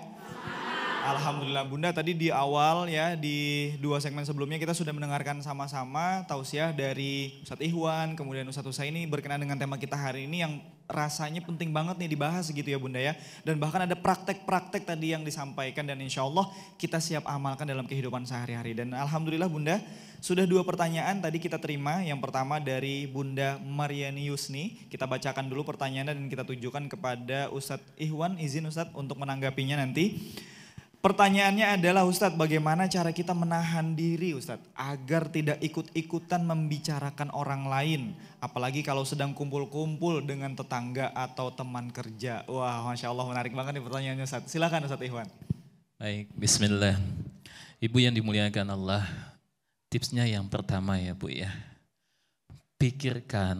Alhamdulillah Bunda, tadi di awal ya di 2 segmen sebelumnya kita sudah mendengarkan sama-sama tausiah dari Ustadz Ihwan, kemudian Ustadz Husaini berkenaan dengan tema kita hari ini yang rasanya penting banget nih dibahas gitu ya Bunda ya. Dan bahkan ada praktek-praktek tadi yang disampaikan dan insya Allah kita siap amalkan dalam kehidupan sehari-hari. Dan alhamdulillah Bunda, sudah 2 pertanyaan tadi kita terima. Yang pertama dari Bunda Maryani Yusni, kita bacakan dulu pertanyaannya dan kita tujukan kepada Ustadz Ihwan, izin Ustadz untuk menanggapinya nanti. Pertanyaannya adalah Ustadz, bagaimana cara kita menahan diri Ustadz agar tidak ikut-ikutan membicarakan orang lain. Apalagi kalau sedang kumpul-kumpul dengan tetangga atau teman kerja. Wah, Masya Allah menarik banget nih pertanyaannya Ustadz. Silakan Ustadz Ihwan. Baik, bismillah. Ibu yang dimuliakan Allah, tipsnya yang pertama ya Bu ya. Pikirkan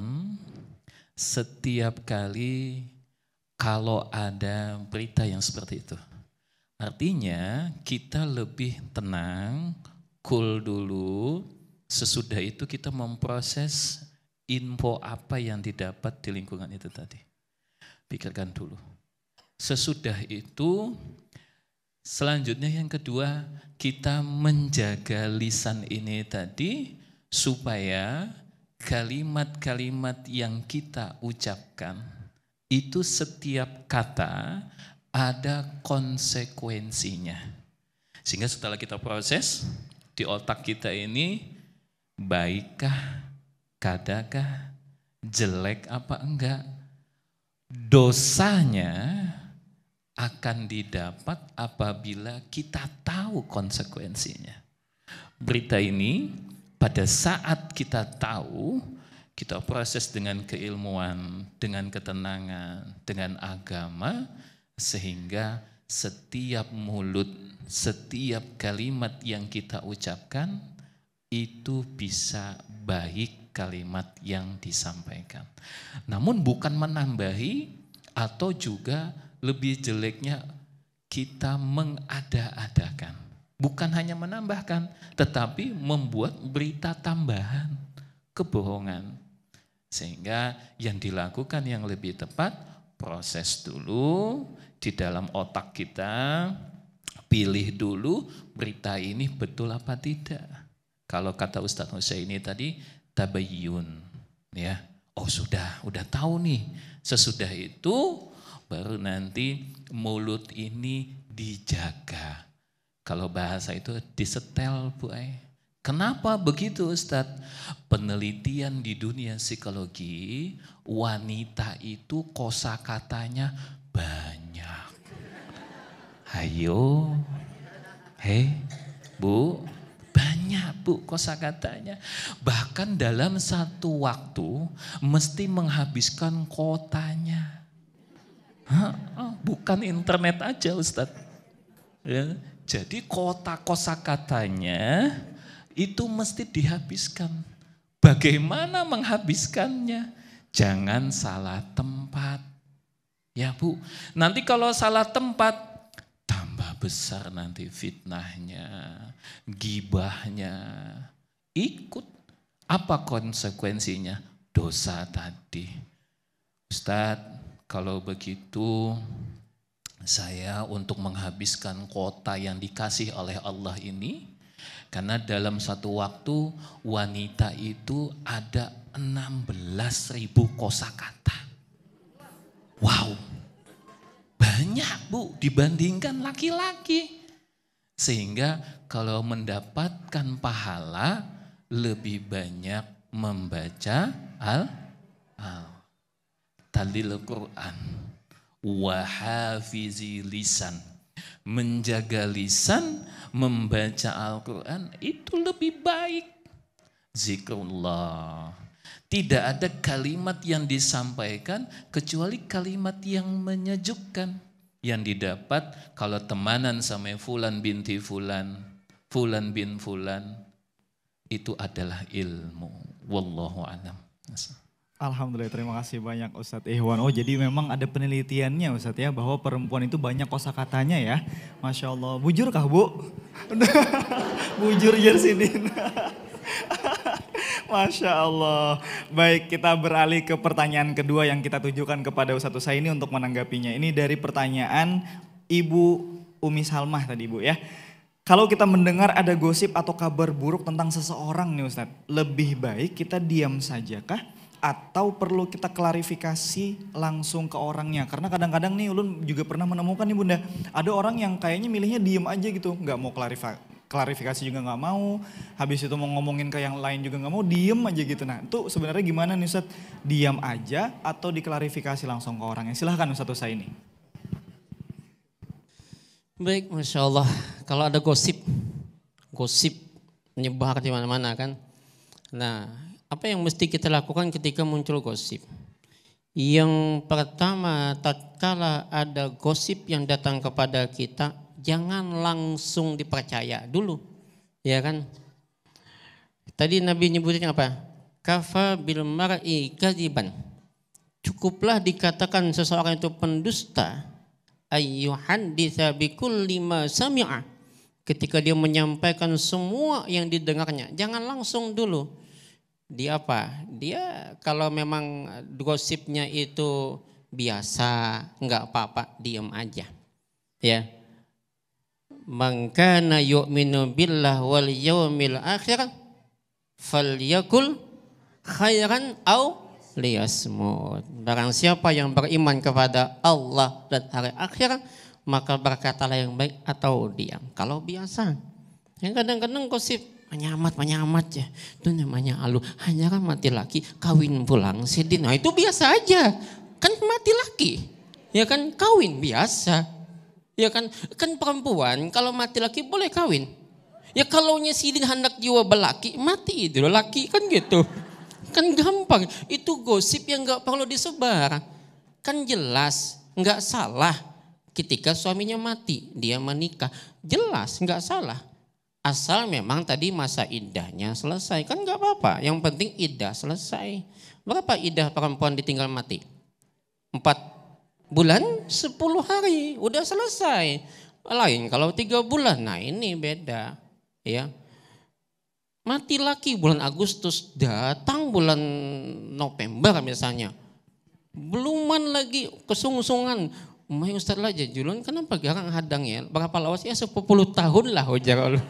setiap kali kalau ada berita yang seperti itu. Artinya kita lebih tenang, cool dulu, sesudah itu kita memproses info apa yang didapat di lingkungan itu tadi. Pikirkan dulu. Sesudah itu, selanjutnya yang kedua, kita menjaga lisan ini tadi supaya kalimat-kalimat yang kita ucapkan itu setiap kata ada konsekuensinya. Sehingga setelah kita proses di otak kita ini baikkah, kadakah, jelek apa enggak, dosanya akan didapat apabila kita tahu konsekuensinya. Berita ini pada saat kita tahu, kita proses dengan keilmuan, dengan ketenangan, dengan agama, sehingga setiap mulut, setiap kalimat yang kita ucapkan itu bisa baik kalimat yang disampaikan. Namun bukan menambahi atau juga lebih jeleknya kita mengada-adakan. Bukan hanya menambahkan, tetapi membuat berita tambahan, kebohongan. Sehingga yang dilakukan yang lebih tepat, proses dulu di dalam otak kita, pilih dulu berita ini betul apa tidak. Kalau kata Ustadz Husaini tadi, tabayyun, ya. Oh udah tahu nih. Sesudah itu baru nanti mulut ini dijaga. Kalau bahasa itu disetel, Bu Ai. Kenapa begitu, Ustadz? Penelitian di dunia psikologi, wanita itu kosakatanya banyak. Ayo, Bu, banyak Bu kosakatanya. Bahkan dalam satu waktu mesti menghabiskan kotanya. Bukan internet aja Ustadz. Ya, jadi kota kosakatanya itu mesti dihabiskan. Bagaimana menghabiskannya? Jangan salah tempat. Ya Bu, nanti kalau salah tempat, tambah besar nanti fitnahnya, gibahnya. Ikut. Apa konsekuensinya? Dosa tadi. Ustadz, kalau begitu saya untuk menghabiskan kota yang dikasih oleh Allah ini, karena dalam satu waktu wanita itu ada 16.000 kosakata. Wow, banyak Bu dibandingkan laki-laki. Sehingga kalau mendapatkan pahala lebih banyak membaca talil Quran wa hafizi lisan. Menjaga lisan, membaca Al-Quran itu lebih baik. Zikrullah. Tidak ada kalimat yang disampaikan kecuali kalimat yang menyejukkan. Yang didapat kalau temanan sama fulan binti fulan, fulan bin fulan, itu adalah ilmu. Wallahu a'lam. Alhamdulillah, terima kasih banyak Ustadz Ikhwan. Oh jadi memang ada penelitiannya Ustadz ya, bahwa perempuan itu banyak kosakatanya ya. Masya Allah, bujur kah Bu? Bujur Jersidin. Masya Allah. Baik, kita beralih ke pertanyaan kedua yang kita tujukan kepada Ustadz Husaini untuk menanggapinya. Ini dari pertanyaan Ibu Umi Salmah tadi Bu ya. Kalau kita mendengar ada gosip atau kabar buruk tentang seseorang nih Ustadz, lebih baik kita diam saja kah? Atau perlu kita klarifikasi langsung ke orangnya? Karena kadang-kadang nih Ulun juga pernah menemukan nih Bunda, ada orang yang kayaknya milihnya diem aja gitu, nggak mau klarifikasi juga nggak mau, habis itu mau ngomongin ke yang lain juga nggak mau, diem aja gitu. Nah itu sebenarnya gimana nih Ustadz, diam aja atau diklarifikasi langsung ke orangnya? Silahkan Ustadz Husaini. Baik, Masya Allah. Kalau ada gosip menyebar di mana-mana kan. Nah, apa yang mesti kita lakukan ketika muncul gosip? Yang pertama, tatkala ada gosip yang datang kepada kita, jangan langsung dipercaya dulu, ya kan? Tadi Nabi nyebutin apa? Kafa bil mar'i kadziban. Cukuplah dikatakan seseorang itu pendusta, ayyuhadditsa bikulli ma sami'a. Ketika dia menyampaikan semua yang didengarnya, jangan langsung dulu. Dia apa? Dia kalau memang gosipnya itu biasa, enggak apa-apa, diam aja. Ya. Man kana yu'minu billah wal yawmil akhir falyakul khairan aw liyasmut. Barang siapa yang beriman kepada Allah dan hari akhir, maka berkatalah yang baik atau diam. Kalau biasa, yang kadang-kadang gosip menyamat ya, itu namanya alu. Hanya kan mati laki, kawin pulang sedih. Nah itu biasa aja, kan mati laki, ya kan kawin biasa. Ya kan perempuan kalau mati laki boleh kawin. Ya kalau sidin hendak jiwa belaki mati itu laki kan gitu. Kan gampang. Itu gosip yang nggak perlu disebar. Kan jelas nggak salah ketika suaminya mati dia menikah. Jelas nggak salah. Asal memang tadi masa iddahnya selesai. Kan nggak apa-apa. Yang penting iddah selesai. Berapa iddah perempuan ditinggal mati? 4 bulan 10 hari udah selesai. Lain kalau 3 bulan, nah ini beda ya. Mati laki bulan Agustus, datang bulan November misalnya. Beluman lagi kesungsungan. Umay Ustaz lah jajulun kenapa garang hadang ya? Berapa lawas ya 10 tahun lah ujar Allah.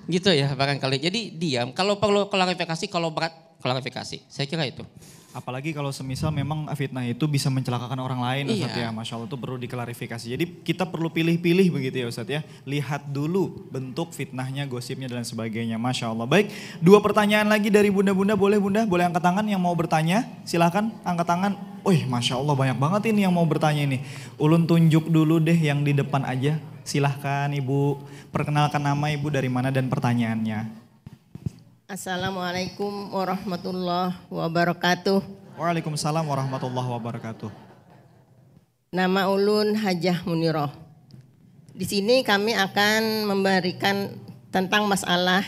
Gitu ya barangkali. Jadi diam, kalau perlu klarifikasi, kalau berat klarifikasi. Saya kira itu. Apalagi kalau semisal memang fitnah itu bisa mencelakakan orang lain Ustaz ya. Masya Allah itu perlu diklarifikasi. Jadi kita perlu pilih-pilih begitu ya Ustaz ya. Lihat dulu bentuk fitnahnya, gosipnya dan sebagainya. Masya Allah. Baik, 2 pertanyaan lagi dari bunda-bunda. Boleh bunda? Boleh angkat tangan yang mau bertanya? Silakan angkat tangan. Wih Masya Allah banyak banget ini yang mau bertanya ini. Ulun tunjuk dulu deh yang di depan aja. Silahkan Ibu. Perkenalkan nama Ibu, dari mana dan pertanyaannya. Assalamualaikum warahmatullahi wabarakatuh. Waalaikumsalam warahmatullahi wabarakatuh. Nama ulun Hajah Muniroh. Di sini kami akan memberikan tentang masalah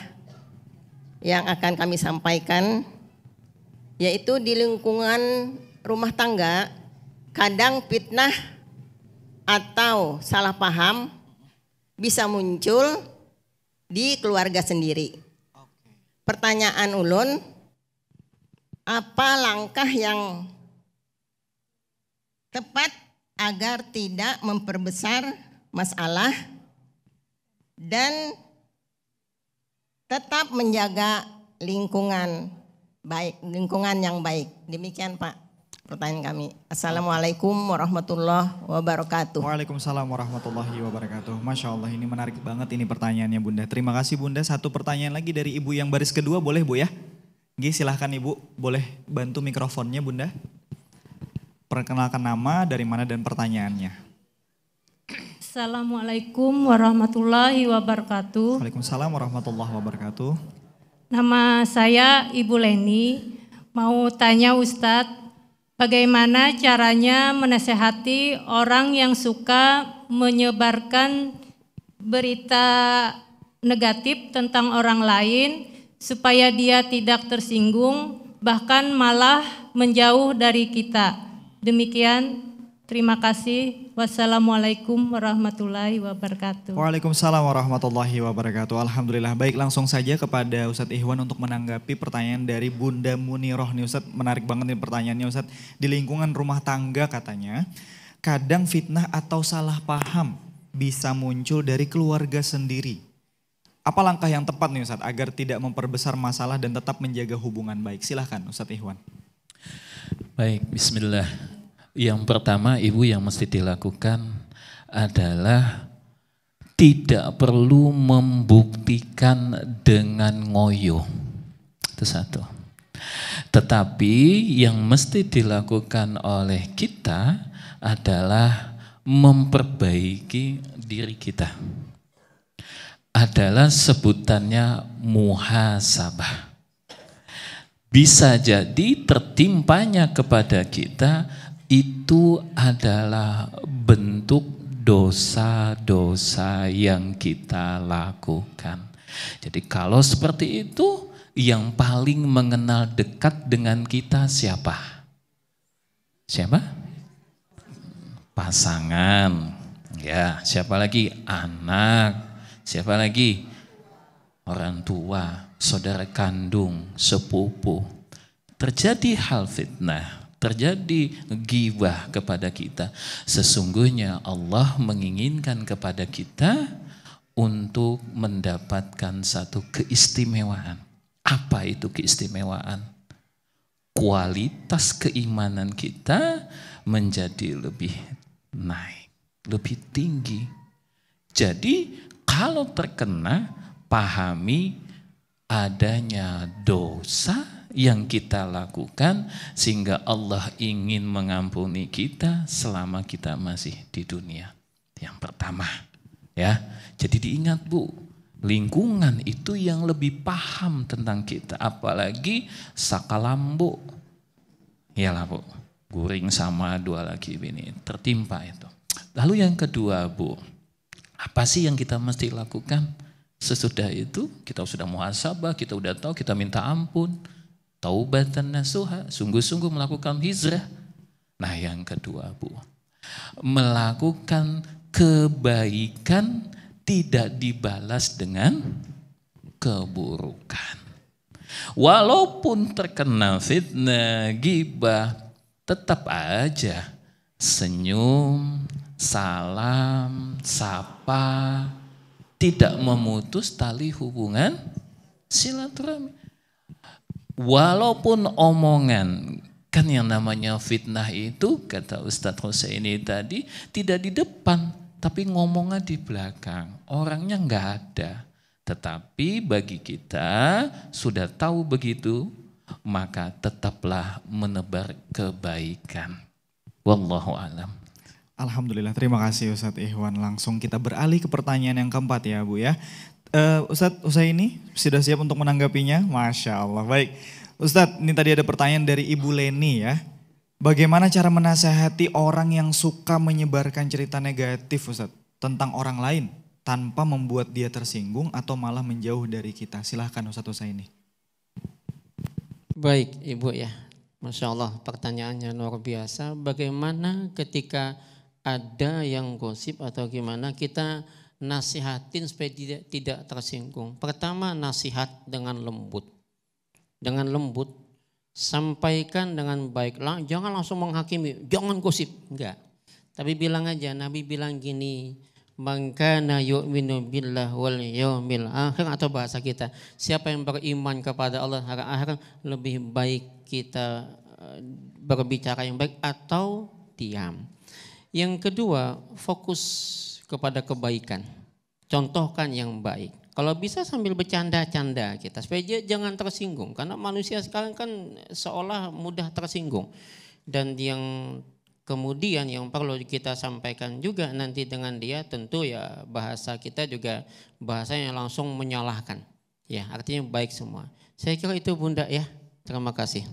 yang akan kami sampaikan, yaitu di lingkungan rumah tangga kadang fitnah atau salah paham bisa muncul di keluarga sendiri. Pertanyaan ulun, apa langkah yang tepat agar tidak memperbesar masalah dan tetap menjaga lingkungan yang baik. Demikian Pak pertanyaan kami. Assalamualaikum warahmatullahi wabarakatuh. Waalaikumsalam warahmatullahi wabarakatuh. Masya Allah ini menarik banget ini pertanyaannya Bunda. Terima kasih Bunda. 1 pertanyaan lagi dari Ibu yang baris kedua, boleh Bu ya? Oke, silahkan Ibu, boleh bantu mikrofonnya Bunda. Perkenalkan nama, dari mana dan pertanyaannya. Assalamualaikum warahmatullahi wabarakatuh. Waalaikumsalam warahmatullahi wabarakatuh. Nama saya Ibu Leni, mau tanya Ustadz, bagaimana caranya menasehati orang yang suka menyebarkan berita negatif tentang orang lain supaya dia tidak tersinggung, bahkan malah menjauh dari kita. Demikian, terima kasih. Wassalamualaikum warahmatullahi wabarakatuh. Waalaikumsalam warahmatullahi wabarakatuh. Alhamdulillah. Baik, langsung saja kepada Ustadz Ihwan untuk menanggapi pertanyaan dari Bunda Muniroh nih Ustadz. Menarik banget nih pertanyaannya Ustadz. Di lingkungan rumah tangga katanya, kadang fitnah atau salah paham bisa muncul dari keluarga sendiri. Apa langkah yang tepat nih Ustadz agar tidak memperbesar masalah dan tetap menjaga hubungan baik? Silahkan Ustadz Ihwan. Baik, bismillah. Yang pertama Ibu yang mesti dilakukan adalah tidak perlu membuktikan dengan ngoyo. Itu 1. Tetapi yang mesti dilakukan oleh kita adalah memperbaiki diri kita. Adalah sebutannya muhasabah. Bisa jadi tertimpanya kepada kita itu adalah bentuk dosa-dosa yang kita lakukan. Jadi kalau seperti itu, yang paling mengenal dekat dengan kita siapa? Siapa? Pasangan. Ya, siapa lagi? Anak. Siapa lagi? Orang tua, saudara kandung, sepupu. Terjadi hal fitnah, terjadi ghibah kepada kita. Sesungguhnya Allah menginginkan kepada kita untuk mendapatkan satu keistimewaan. Apa itu keistimewaan? Kualitas keimanan kita menjadi lebih naik, lebih tinggi. Jadi kalau terkena, pahami adanya dosa yang kita lakukan sehingga Allah ingin mengampuni kita selama kita masih di dunia. Yang pertama, ya. Jadi diingat Bu, lingkungan itu yang lebih paham tentang kita, apalagi sakalambo. Iyalah Bu, guring sama dua laki bini, tertimpa itu. Lalu yang kedua Bu, apa sih yang kita mesti lakukan? Sesudah itu kita sudah muhasabah, kita udah tahu, kita minta ampun, taubatan nasuha, sungguh-sungguh melakukan hijrah. Nah yang kedua Bu, melakukan kebaikan tidak dibalas dengan keburukan. Walaupun terkena fitnah, gibah, tetap aja senyum, salam, sapa, tidak memutus tali hubungan silaturahmi. Walaupun omongan, kan yang namanya fitnah itu kata Ustadz Husaini tadi tidak di depan, tapi ngomongnya di belakang, orangnya nggak ada. Tetapi bagi kita sudah tahu begitu, maka tetaplah menebar kebaikan. Wallahu alam. Alhamdulillah, terima kasih Ustadz Ikhwan. Langsung kita beralih ke pertanyaan yang keempat ya Bu ya. Ustadz Husaini sudah siap untuk menanggapinya? Masya Allah, baik. Ustadz, ini tadi ada pertanyaan dari Ibu Leni ya. Bagaimana cara menasehati orang yang suka menyebarkan cerita negatif Ustadz tentang orang lain tanpa membuat dia tersinggung atau malah menjauh dari kita? Silahkan Ustadz Husaini. Baik Ibu ya, Masya Allah pertanyaannya luar biasa. Bagaimana ketika ada yang gosip atau gimana kita nasihatin supaya tidak tersinggung? Pertama nasihat dengan lembut. Dengan lembut. Sampaikan dengan baik, jangan langsung menghakimi, jangan gosip, enggak. Tapi bilang aja, Nabi bilang gini, man kana yu'minu billah wal yaumil akhir, atau bahasa kita, siapa yang beriman kepada Allah hari akhir, lebih baik kita berbicara yang baik atau diam. Yang kedua, fokus kepada kebaikan, contohkan yang baik. Kalau bisa sambil bercanda-canda kita supaya jangan tersinggung, karena manusia sekarang kan seolah mudah tersinggung. Dan yang kemudian yang perlu kita sampaikan juga nanti dengan dia tentu ya bahasa kita juga bahasa yang langsung menyalahkan. Ya, artinya baik semua. Saya kira itu Bunda ya. Terima kasih.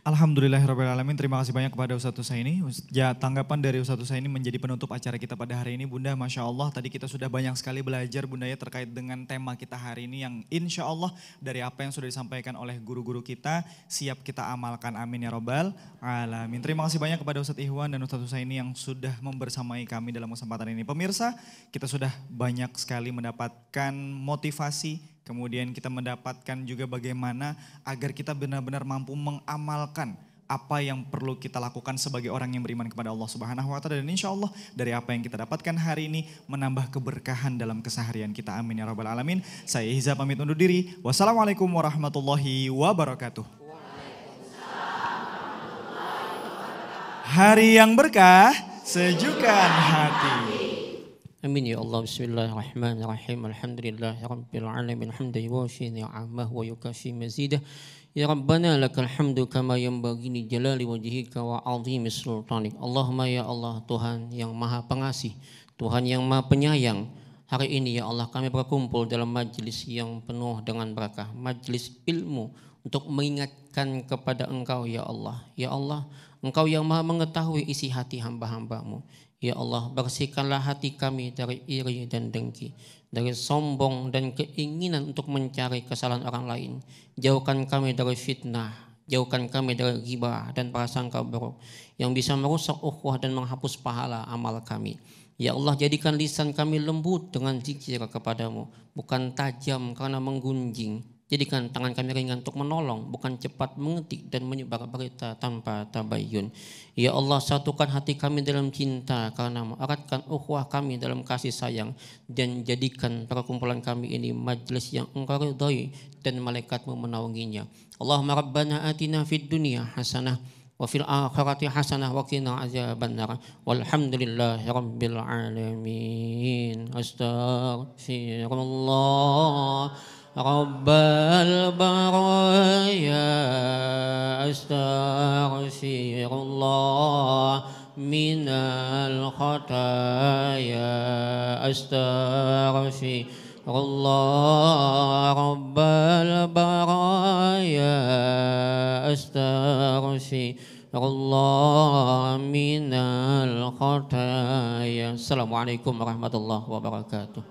Alhamdulillahirrahmanirrahim. Terima kasih banyak kepada Ustadz Husaini. Ya, tanggapan dari Ustadz Husaini menjadi penutup acara kita pada hari ini Bunda. Masya Allah tadi kita sudah banyak sekali belajar Bunda ya terkait dengan tema kita hari ini yang insya Allah dari apa yang sudah disampaikan oleh guru-guru kita siap kita amalkan, amin ya robbal alamin. Terima kasih banyak kepada Ustadz Ikhwan dan Ustadz Husaini yang sudah membersamai kami dalam kesempatan ini. Pemirsa, kita sudah banyak sekali mendapatkan motivasi, kemudian kita mendapatkan juga bagaimana agar kita benar-benar mampu mengamalkan apa yang perlu kita lakukan sebagai orang yang beriman kepada Allah Subhanahu wa taala, dan insya Allah dari apa yang kita dapatkan hari ini menambah keberkahan dalam keseharian kita, amin ya rabbal alamin. Saya Hiza pamit undur diri. Wassalamualaikum warahmatullahi wabarakatuh. Hari yang berkah, sejukan hati. Amin ya Allah. Bismillahirrahmanirrahim. Alhamdulillahirabbil alamin. Hamdan yuwafi ni'amahu wa yukafi mazidah. Ya Rabbana lakal hamdu kama yanbaghi li jalali wajhika wa 'azimi sultanik. Allahumma ya Allah, Tuhan yang Maha Pengasih, Tuhan yang Maha Penyayang. Hari ini ya Allah kami berkumpul dalam majlis yang penuh dengan berkah, majlis ilmu untuk mengingatkan kepada Engkau ya Allah. Ya Allah, Engkau yang Maha mengetahui isi hati hamba-hambamu. Ya Allah, bersihkanlah hati kami dari iri dan dengki, dari sombong dan keinginan untuk mencari kesalahan orang lain. Jauhkan kami dari fitnah, jauhkan kami dari ghibah dan prasangka buruk yang bisa merusak ukhuwah dan menghapus pahala amal kami. Ya Allah, jadikan lisan kami lembut dengan zikir kepadamu, bukan tajam karena menggunjing. Jadikan tangan kami ringan untuk menolong, bukan cepat mengetik dan menyebar berita tanpa tabayyun. Ya Allah, satukan hati kami dalam cinta karenamu, eratkan ukhuwah kami dalam kasih sayang, dan jadikan perkumpulan kami ini majlis yang Engkau ridhai dan malaikatmu menaunginya. Allahumma rabbana atina fid dunya hasanah wa fil akhirati hasanah wa qina azabannar. Walhamdulillahi rabbil alamin. Astaghfirullah Rabbal baraya, astaghfirullah minal الخطايا أستغفر الله رب البرايا أستغفر الله من الخطايا. Assalamualaikum warahmatullahi wabarakatuh.